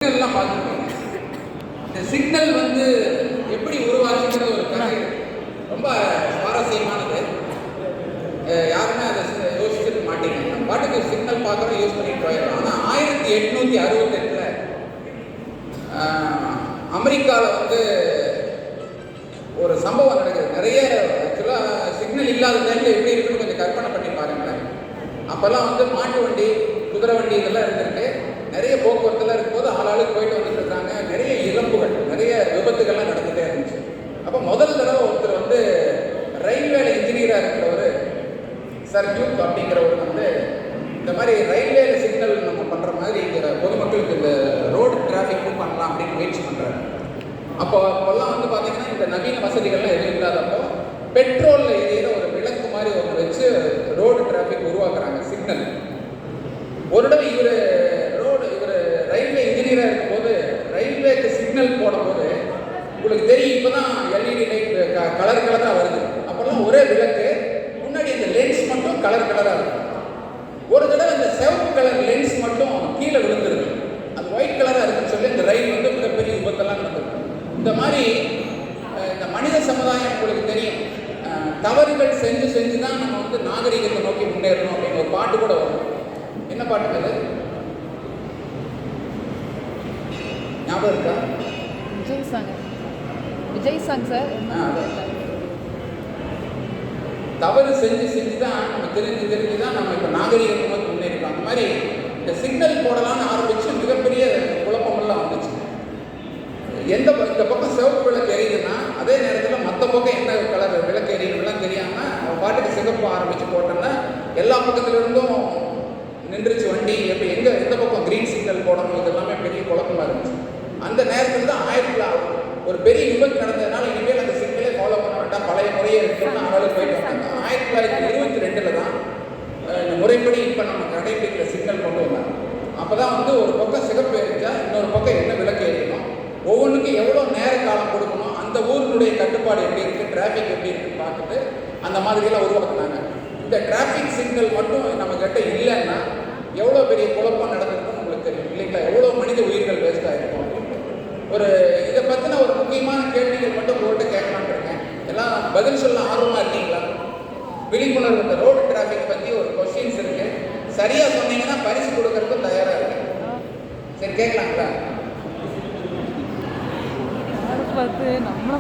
சிக்னல்லாம் பார்த்துருக்கீங்க. இந்த சிக்னல் வந்து எப்படி உருவாச்சுங்கிறது ஒரு கதை ரொம்ப சுவாரஸ்யமானது. யாருமே அதை யோசிச்சுட்டு மாட்டீங்க. நம்ம பாட்டுக்கு சிக்னல் பார்க்குறோம், யூஸ் பண்ணிட்டு போயிடலாம். ஆனால் 1868 அமெரிக்காவில் வந்து ஒரு சம்பவம் நடக்குது. நிறைய ஆக்சுவலாக சிக்னல் இல்லாத டைமில் எப்படி இருக்குன்னு கொஞ்சம் கற்பனை பண்ணி பாருங்களேன். அப்போல்லாம் வந்து மாட்டு வண்டி, குதிரை வண்டி இதெல்லாம் இருந்திருக்கு. நிறைய போக்குவரத்துலாம் இருக்கும்போது ஆளாளுக்கு போயிட்டு வந்துட்டு இருக்காங்க. நிறைய இழப்புகள், நிறைய விபத்துகள்லாம் நடந்துகிட்டே இருந்துச்சு. அப்போ முதல் தடவை ஒருத்தர் வந்து ரயில்வே இன்ஜினியராக இருக்கிறவர் சர் டியூக் அப்படிங்கிறவர் வந்து இந்த மாதிரி ரயில்வே சிக்னல் நம்ம பண்ணுற மாதிரி இங்கே பொதுமக்களுக்கு இந்த ரோடு டிராஃபிக் பண்ணலாம் அப்படின்னு முயற்சி பண்ணுறாரு. அப்போல்லாம் வந்து பார்த்தீங்கன்னா இந்த நவீன வசதிகள்லாம் எதுவும் இல்லாதப்போ பெட்ரோலில் எரியிற ஒரு விளக்கு மாதிரி ஒன்று வச்சு ரோடு டிராஃபிக் உருவாக்குறாங்க, சிக்னல். ஒரு தடவை இவர் ரயில்வே இன்ஜினியராக இருக்கும்போது ரயில்வேக்கு சிக்னல் போடும்போது உங்களுக்கு தெரியும், இப்போ தான் எல்இடி லைட் கலர் கலராக வருது. அப்போல்லாம் ஒரே விளக்கு, முன்னாடி இந்த லென்ஸ் மட்டும் கலர் கலராக இருக்கும். ஒரு தடவை இந்த சிவப்பு கலர் லென்ஸ் மட்டும் கீழே விழுந்துருது. அது ஒயிட் கலராக இருக்குன்னு சொல்லி இந்த ரயில் வந்து மிகப்பெரிய விபத்தெல்லாம் நடந்திருக்கு. இந்த மாதிரி இந்த மனித சமுதாயம் உங்களுக்கு தெரியும், தவறுகள் செஞ்சு செஞ்சு தான் நம்ம வந்து நாகரிகத்தை நோக்கி முன்னேறணும் அப்படின்னு ஒரு பாட்டு கூட வரும். என்ன பாட்டு அது ஞாபகம் இருக்கா? Vijay song sir. தவறு செஞ்சு செஞ்சு தான் நம்ம தெரிஞ்சு தான் நம்ம இப்போ நாகரிகத்தை நோக்கி முன்னேறிக்கலாம். அந்த மாதிரி இந்த சிக்னல் போடலான்னு ஆரம்பிச்சு மிகப்பெரிய குழப்பமெல்லாம் வந்துச்சு. இந்த பக்கம் சிவப்பு விளக்கு எரியுதுன்னா அதே நேரத்தில் மற்ற பக்கம் என்ன கலர் விளக்கு எரியணும்லாம் தெரியாமல் அவன் பாட்டுக்கு சிவப்பு ஆரம்பித்து போட்டோன்னா எல்லா பக்கத்துலேருந்தும் நின்றுச்சு வண்டி. எப்போ எந்த பக்கம் க்ரீன் சிக்னல் போடணும், இது எல்லாமே பெரிய குழப்பமாக இருந்துச்சு. அந்த நேரத்தில் தான் ஒரு பெரிய விபத்து நடந்ததுனால இனிமேல் அந்த சிக்னலே ஃபாலோ பண்ண வேண்டாம், பழைய முறையே இருக்குன்னு அவங்களுக்கு போயிட்டு வந்தாங்க. 1922 தான் இந்த முறைப்படி இப்போ நம்ம கடைபிடிக்கிற சிக்னல் கொண்டு வந்தாங்க. அப்போ தான் வந்து ஒரு பக்கம் சிகப்பு எரிஞ்சா இன்னொரு பக்கம் என்ன விளக்கு எரியணும், ஒவ்வொன்றுக்கும் எவ்வளோ நேர காலம் கொடுக்கணும், அந்த ஊரினுடைய கட்டுப்பாடு எப்படி இருக்குது, டிராஃபிக் எப்படி இருக்குன்னு பார்த்துட்டு அந்த மாதிரியெல்லாம் உருவாக்குனாங்க. இந்த டிராஃபிக் சிக்னல் மட்டும் நம்ம கிட்ட இல்லைன்னா எவ்வளோ பெரிய குழப்பம் நடந்திருக்குன்னு உங்களுக்கு தெரியும் இல்லைங்களா? எவ்வளோ மனித உயிர்கள் வேஸ்ட் ஆகிருக்கும். ஒரு இதை பற்றின ஒரு முக்கியமான கேள்விகள் மட்டும் உங்கள்கிட்ட கேட்கலான்னு இருக்கேன். எல்லாம் பதில் சொல்ல ஆர்வமாக இருக்கீங்களா? விழிப்புணர்வு, இந்த ரோடு டிராஃபிக் பற்றி ஒரு கொஸ்டின்ஸ் இருக்குது. சரியாக சொன்னீங்கன்னா பரிசு கொடுக்கறதுக்கும் தயாராக இருக்கு. சரி, கேட்கலாங்களா? நம்மளை